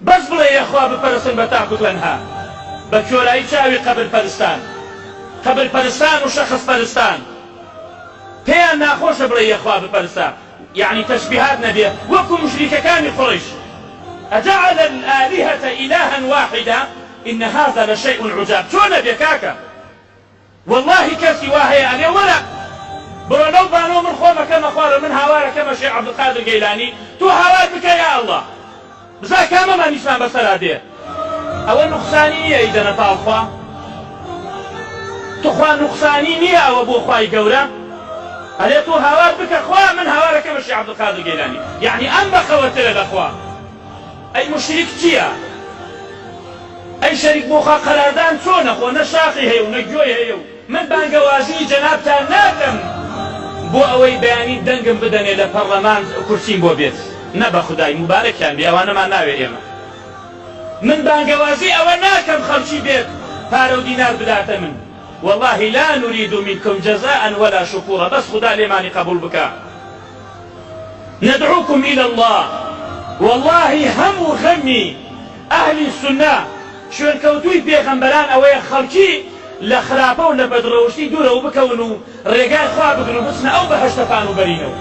بەس بڵێ یەخوا بپەرستن بە تاک و تەنها بە کۆرایی چاوی قەبر پەرستان و شەخص پەرستان پێیان ناخۆشە بڵێ یەخوا بپەرستە، یعنی تەشبیهات نەبێ وەکو مشریکەکانی قوڕیش. ئەجعل الآلهة إلها واحدا إن هذا لشيء عجاب. چۆن نەبێ کاکە؟ والله کەسی وا هەیە ئەنێ وەرە بڕۆ لەو بانۆ من خۆمەکەمە خوارە من هاوارەکەمە شێخ عەبدولقادر گەیلانی تۆ هاوار بکە یا ئەڵڵا بزا کامەمان ئیسمان بەسەرا دێ. ئەوە نوقسانی نییە ئیدەنە پاڵخوا، تخوا نوقسانی نییە ئەوە بۆ خوای گەورە ئەلێ تۆ هاوار بکە خوا من هاوارەکەمە شێخ عەبدولقادر گەیلانی، یعنی ئەم بەخەوەترە لە خوا. ئەی مشریک چییە؟ ئەی شەریک بۆ خوا قەراردان چۆنە؟ خۆ نە شاخی هەیە و نە گوێی هەیە و من بانگەوازی جەنابتان ناکەم بۆ ئەوەی بەیانی دەنگم بدەنێ لە پەرلەمان کورسیم بۆ بێت، نە بە خودای موبارەکیان بێ ئەوانەمان ناوێ ئێمە. من بانگەوازی ئەوە ناکەم خەڵکی بێت پارە و دینار بداتە من. والله لا نريد منكم جزاء ولا شكورا، بس خدا لێمانی قبول بکە. ندعوكم إلى الله. والله هەموو غەمی ئەهلی سونە شوێنکەوتووی پێغەمبەران ئەوەیە خەڵکی لە خراپە و لە بەدڕەوشتی دوورەوە بکەون و ڕێگای خوا بگرن و بچنە ئەو بەهەشتەپان و بەرینەوە.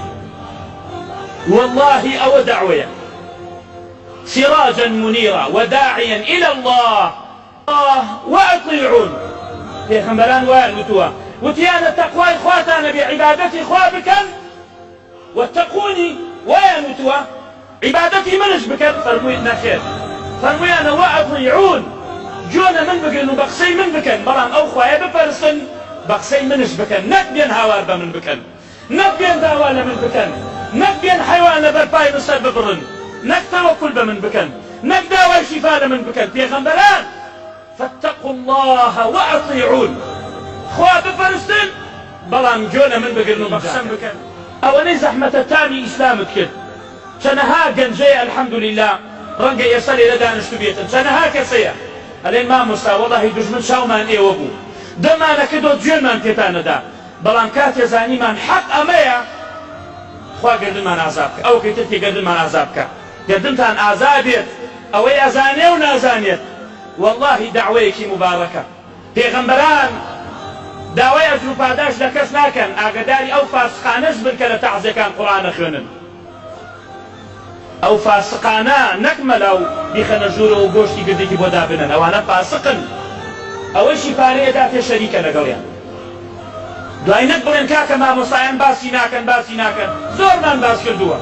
والله ئەوە دەعوەیە سراجا منيرا وداعيا إلى الله وأطيعون. پێغەمبەران وایان وتووە وتیانە تەقوای خواتانە بێ عیبادەتی خوا بکەن، واتقونی وایان وتووە عیبادەتی منش بکەن، فەرموویت نەخێر، فەرموویانە وأطیعون جۆنە من بگرن و بە قسەی من بکەن، بەڵام ئەو خوایە بپەرستن بە قسەی منش بکەن، نەک بێن هاوار بە من بکەن، نەک بێن داوا لە من بکەن، نەک بێن حەیوان لە بەرپای بەسەر ببڕن، نەک تەوەکل بە من بکەن، نەک داوای شیفا لە من بکەن. پێغەمبەران فاتقوا الله وأطيعون خوا بپەرستن بەڵام گوێ لە من بگرن و بە قسەم بکەن. ئەوەنەی زەحمەتە تامی ئیسلامت کرد، چەنەها گەنجەیە ئەلحەمدولیلا ڕەنگە ئێستا لێرە دانیشتو بێتن، چەنەها کەسەیە ئەلێن مامۆستا وەڵاهی دوژمن چاومان ئێوە بوو دەمانە کردۆ گوێنمان پێتان نەدا، بەڵام کاتێ زانیمان حەق ئەمەیە خوا گردنمان ئازاب بکە، ئەوەکەی تر پێ گردنمان ئازاب بکە، گردنتان ئازا بێت ئەوەی ئەزانێ و نازانێت. والله دعوەیەکی مبارەکە. پێغەمبەران داوای ئەجر و پاداش لە کەس ناکەن، ئاگداری ئەو فاسقانەش بن کە لە تەعزیەکان قورئانە خوێنن. ئەو فاسقانە نەک مەلا و بیخەنە ژوورەوە و گۆشتی گردێکی بۆ دابنن، ئەوانە فاسقن، ئەوەشی پارەیەدا پێ شەریکە لەگەڵیان. دوای نەک بڵێن کاکە مامۆستایان باسی ناکەن، زۆرمان باس کردووە،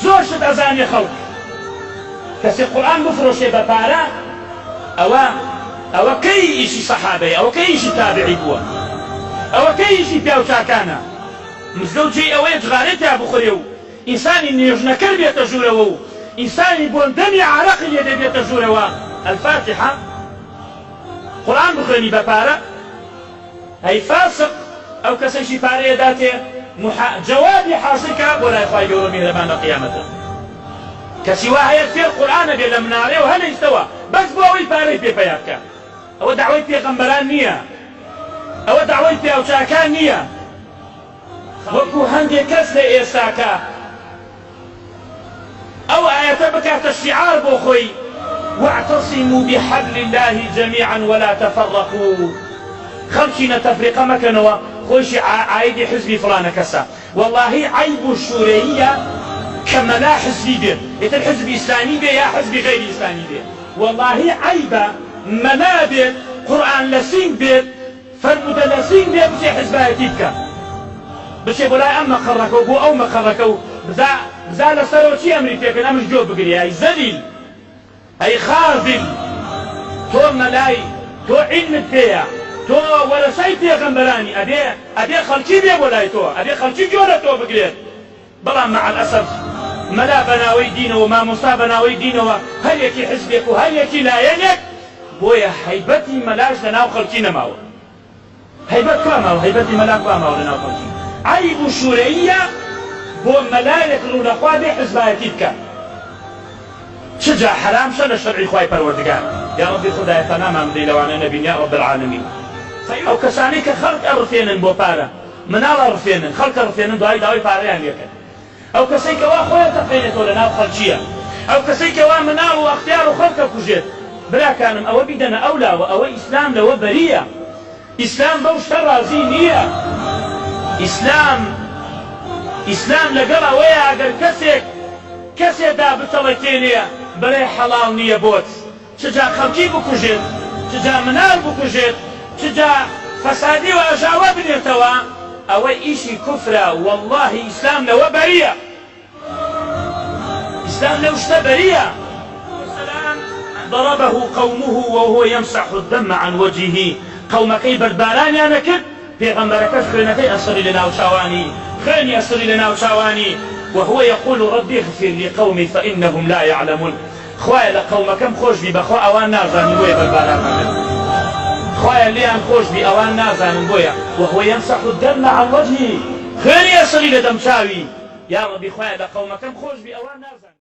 زۆر شت ئەزانێ خەڵک. کەسێ قورئان بفرۆشێ بە پارە ئەوە کەی ئیشی سەحابەیە، ئەوە کەی ئیشی تابعی بووە، ئەوە کەی ئیشی پیاو چاکانە. مزگەوت جێی ئەوەیە جغارێتیا بخورێ و ئینسانی نێژنەکەر بێتە ژوورەوە و ئینسانی بۆندەمی عەرەقی لێ دەبێتە ژوورەوە. الفاتحە قورئان بخوێنی بە پارە ئەی فاسق، ئەو کەسەشی پارەیە داتێ جەوابی حاصلکە بۆ لای خوای گەورە میهرەبان لە قیامەتە. کەسی وا هەیە فێر قورئانە بێ لە منارێ و هەنەیستەوە بەس بۆ ئەوەی پارەی پێ پەیا بکە. ئەوە داوای پێغەمبەران نییە، ئەوە داوای پیاوچاکان نییە. وەکو هەندێک کەس لە ئێستاکە ئەو ئاەتە بکاتە شیعار بۆ خۆی واعتصموا بحبل الله جميعا ولا تفرقوا. خەڵکی نەتەفریقە مەکەنەوە خۆشی عایدی حزبی فڵانە کەسە. والله عیب و شوورەیە کە مەلا حزبی بێت، ئێتر حزبی ئیسلامی بێ یا حزبی غەیری ئیسلامی بێ. والله عیبە مەلا بێت، قورئان لە سینگ بێت، فەرموودە لە سینگ بێت بچێ حزبایەتی بکە، بچێ بۆ لای ئەم مەقەڕەکە و بۆ ئەو مەقەڕەکە و بزا لەسەرەوە چی ئەمری پێکەن ئەمش گوێ بگری. ئەی زەلیل، ئەی خازل، تۆ مەلای، تۆ عیلمت پێیە، تۆ وەرەسەی پێغەمبەرانی، ئەبێ خەڵکی بێ بۆ لای تۆ، ئەبێ خەڵکی گوێ لە تۆ بگرێت. بەڵام مع الأسف مەلا بەناوەی دینەوە، مامۆستا بەناوەی دینەوە، هەر یەکی حزبێک و هەر یەکی لایەنێک، بۆیە هەیبەتی مەلاش لەناو خەڵکی نەماوە. هەیبەت کوا ماوە؟ هەیبەتی مەلا کوا ماوە لەناو خەڵکی؟ عیب و شوورەیە بۆ مەلایەک ڕوو لەخوا بێ حزبایەتی بکە. چجا حرام شە لە شەرعی خوای پەروەردگار؟ یا ڕەبی خودایە پەنامان بدەی لەوانە نەبین یا ڕەب العالەمین. ئەو کەسانەی کە خەڵک ئەڕفێنن بۆ پارە، مناڵ ئەڕفێنن، خەڵک ئەڕفێنن، دوای داوای پارەیان لێکەن. ئەو کەسەی کەوا خۆیان تەقێنێتەوە لەناو خەڵکیە، ئەو کەسەی کەوا مناڵ و ئەختیار و خەڵکە کوژێت براکانم ئەوە بیدەنە ئەولاوە ئەوە ئیسلام لەوە بەریە ئیسلام بەو شتە ڕازی نییە ئیسلام لەگەڵ ئەوەیە ئەگەر کەسێدا بتەڵەکێنێ بەڵێ حەڵاڵ نییە بۆت چجا خەڵکی بکوژێت چجا مناڵ بکوژێت چجا فەسادی و ئەژاوە بنێتەوە ئەوە ئیشی کوفرە واللهی ئیسلام لەوە بەریە ئیسلام لەو شتە بەریە ضربه قومه وهو يمسح الدم عن وجهه قومەکەی بەربارانیانە کرد پێغەمبەرەکەش خوێنەکەی ئەسری لەناو چاوانی خوێنی ئەسری لەناو چاوانی وهو يقول ربي اغفر لقومي فإنهم لا يعلمون خوایە لە قەومەکەم خۆش بی بەخوا ئەوان نازانن بۆیە بەرباران مەکرد خوایە لێیان خۆش بی ئەوان نازانن بۆیە وهو يمسح الدم عن وجهه خوێنی ئەسری لە دەم چاوی یا ربی خوایە لە قەومەکەم خۆش بی ئەوان نازانن